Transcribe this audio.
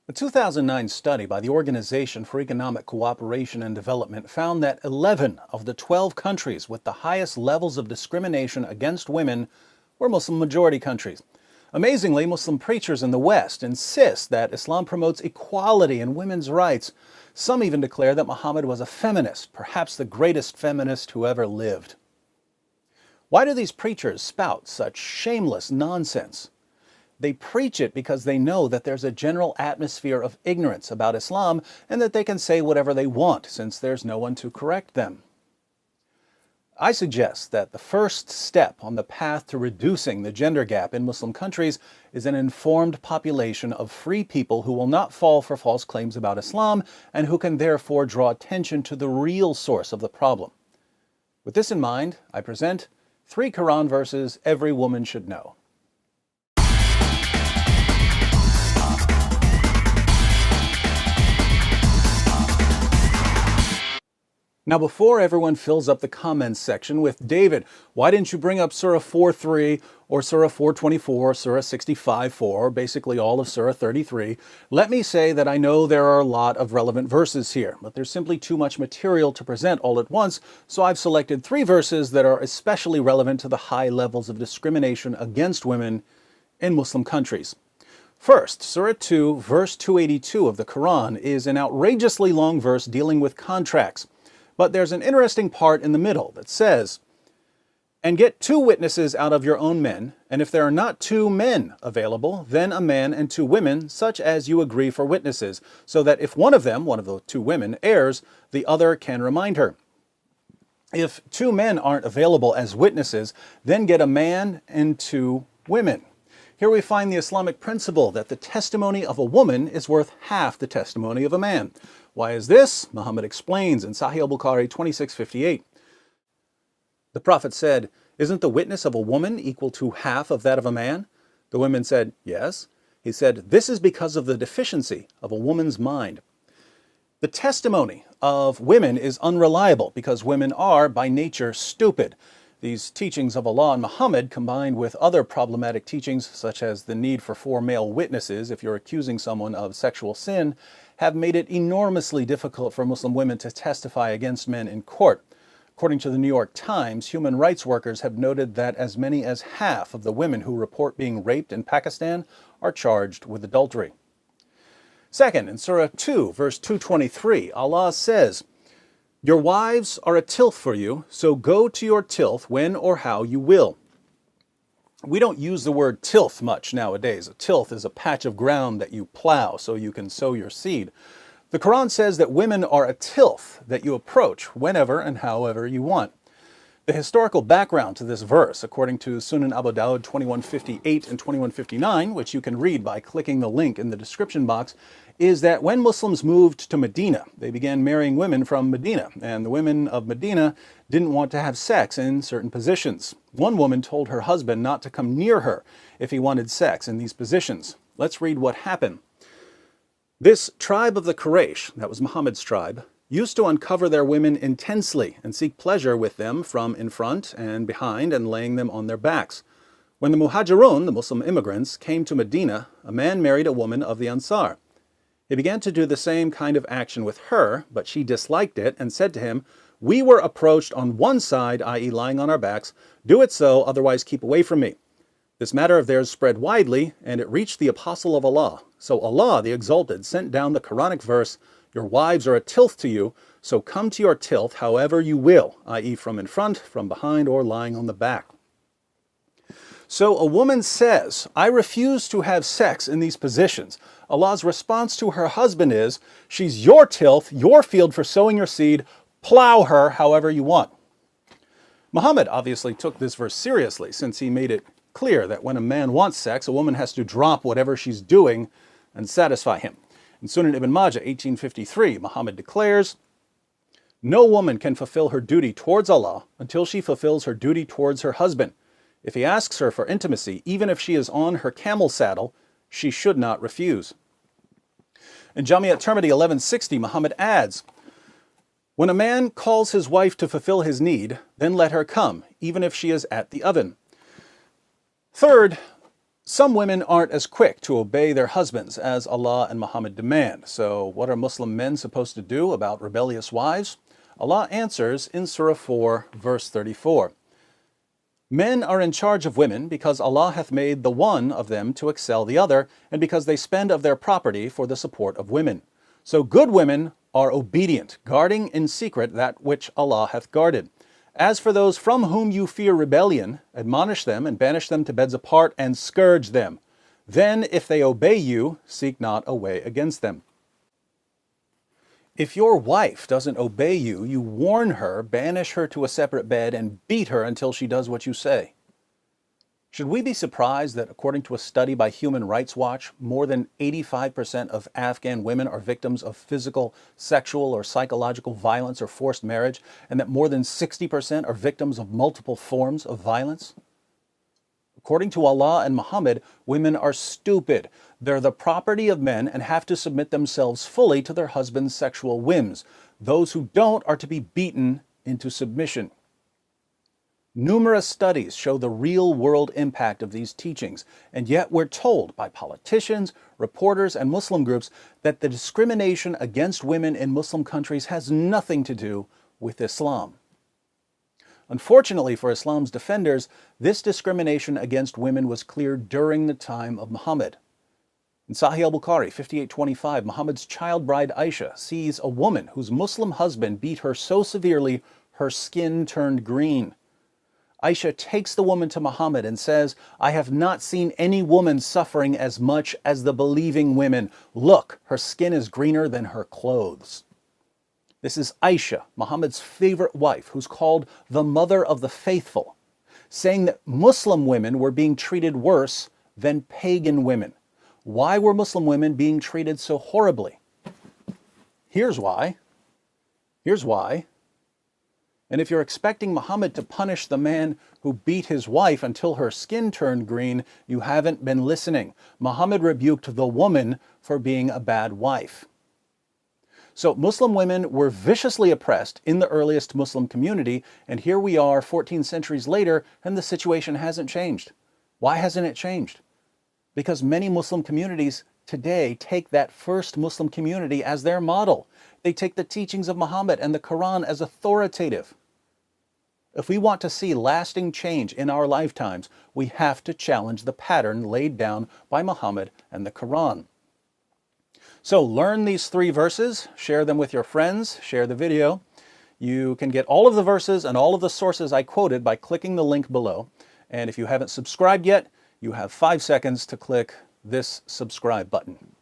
A 2009 study by the Organization for Economic Cooperation and Development found that 11 of the 12 countries with the highest levels of discrimination against women were Muslim-majority countries. Amazingly, Muslim preachers in the West insist that Islam promotes equality and women's rights. Some even declare that Muhammad was a feminist, perhaps the greatest feminist who ever lived. Why do these preachers spout such shameless nonsense? They preach it because they know that there's a general atmosphere of ignorance about Islam and that they can say whatever they want since there's no one to correct them. I suggest that the first step on the path to reducing the gender gap in Muslim countries is an informed population of free people who will not fall for false claims about Islam and who can therefore draw attention to the real source of the problem. With this in mind, I present 3 Quran verses every woman should know. Now, before everyone fills up the comments section with, David, why didn't you bring up Surah 4:3 or Surah 4:24, Surah 65:4, or basically all of Surah 33, let me say that I know there are a lot of relevant verses here, but there's simply too much material to present all at once, so I've selected 3 verses that are especially relevant to the high levels of discrimination against women in Muslim countries. First, Surah 2, verse 282 of the Quran is an outrageously long verse dealing with contracts. But there's an interesting part in the middle that says, "And get 2 witnesses out of your own men, and if there are not 2 men available, then a man and 2 women, such as you agree for witnesses, so that if one of them, one of the 2 women, errs, the other can remind her. If 2 men aren't available as witnesses, then get a man and 2 women." Here we find the Islamic principle that the testimony of a woman is worth half the testimony of a man. Why is this? Muhammad explains in Sahih al-Bukhari 2658. The Prophet said, "Isn't the witness of a woman equal to half of that of a man?" The women said, "Yes." He said, "This is because of the deficiency of a woman's mind." The testimony of women is unreliable because women are, by nature, stupid. These teachings of Allah and Muhammad, combined with other problematic teachings, such as the need for 4 male witnesses if you're accusing someone of sexual sin, have made it enormously difficult for Muslim women to testify against men in court. According to the New York Times, human rights workers have noted that as many as half of the women who report being raped in Pakistan are charged with adultery. Second, in Surah 2, verse 223, Allah says, "Your wives are a tilth for you, so go to your tilth when or how you will." We don't use the word tilth much nowadays. A tilth is a patch of ground that you plow so you can sow your seed. The Quran says that women are a tilth that you approach whenever and however you want. The historical background to this verse, according to Sunan Abu Dawud 2158 and 2159, which you can read by clicking the link in the description box, is that when Muslims moved to Medina, they began marrying women from Medina, and the women of Medina didn't want to have sex in certain positions. One woman told her husband not to come near her if he wanted sex in these positions. Let's read what happened. This tribe of the Quraysh, that was Muhammad's tribe, used to uncover their women intensely and seek pleasure with them from in front and behind and laying them on their backs. When the Muhajirun, the Muslim immigrants, came to Medina, a man married a woman of the Ansar. He began to do the same kind of action with her, but she disliked it and said to him, "We were approached on one side, i.e. lying on our backs. Do it so, otherwise keep away from me." This matter of theirs spread widely, and it reached the Apostle of Allah. So Allah, the Exalted, sent down the Quranic verse, "Your wives are a tilth to you, so come to your tilth however you will," i.e. from in front, from behind, or lying on the back. So a woman says, "I refuse to have sex in these positions." Allah's response to her husband is, "She's your tilth, your field for sowing your seed. Plow her however you want." Muhammad obviously took this verse seriously, since he made it clear that when a man wants sex, a woman has to drop whatever she's doing and satisfy him. In Sunan Ibn Majah 1853, Muhammad declares, "No woman can fulfill her duty towards Allah until she fulfills her duty towards her husband. If he asks her for intimacy, even if she is on her camel saddle, she should not refuse." In Jami at-Tirmidhi 1160, Muhammad adds, "When a man calls his wife to fulfill his need, then let her come, even if she is at the oven." Third, Some women aren't as quick to obey their husbands as Allah and Muhammad demand. So what are Muslim men supposed to do about rebellious wives? Allah answers in Surah 4, verse 34. Men are in charge of women because Allah hath made the one of them to excel the other, and because they spend of their property for the support of women. So good women are obedient, guarding in secret that which Allah hath guarded. As for those from whom you fear rebellion, admonish them and banish them to beds apart and scourge them. Then, if they obey you, seek not a way against them. If your wife doesn't obey you, you warn her, banish her to a separate bed, and beat her until she does what you say. Should we be surprised that, according to a study by Human Rights Watch, more than 85% of Afghan women are victims of physical, sexual, or psychological violence or forced marriage, and that more than 60% are victims of multiple forms of violence? According to Allah and Muhammad, women are stupid. They're the property of men and have to submit themselves fully to their husbands' sexual whims. Those who don't are to be beaten into submission. Numerous studies show the real-world impact of these teachings, and yet we're told by politicians, reporters, and Muslim groups that the discrimination against women in Muslim countries has nothing to do with Islam. Unfortunately for Islam's defenders, this discrimination against women was clear during the time of Muhammad. In Sahih al-Bukhari 5825, Muhammad's child bride Aisha sees a woman whose Muslim husband beat her so severely her skin turned green. Aisha takes the woman to Muhammad and says, "I have not seen any woman suffering as much as the believing women. Look, her skin is greener than her clothes." This is Aisha, Muhammad's favorite wife, who's called the mother of the faithful, saying that Muslim women were being treated worse than pagan women. Why were Muslim women being treated so horribly? Here's why. And if you're expecting Muhammad to punish the man who beat his wife until her skin turned green, you haven't been listening. Muhammad rebuked the woman for being a bad wife. So Muslim women were viciously oppressed in the earliest Muslim community, and here we are 14 centuries later, and the situation hasn't changed. Why hasn't it changed? Because many Muslim communities today take that first Muslim community as their model. They take the teachings of Muhammad and the Quran as authoritative. If we want to see lasting change in our lifetimes, we have to challenge the pattern laid down by Muhammad and the Quran. So learn these 3 verses, share them with your friends, share the video. You can get all of the verses and all of the sources I quoted by clicking the link below. And if you haven't subscribed yet, you have 5 seconds to click this subscribe button.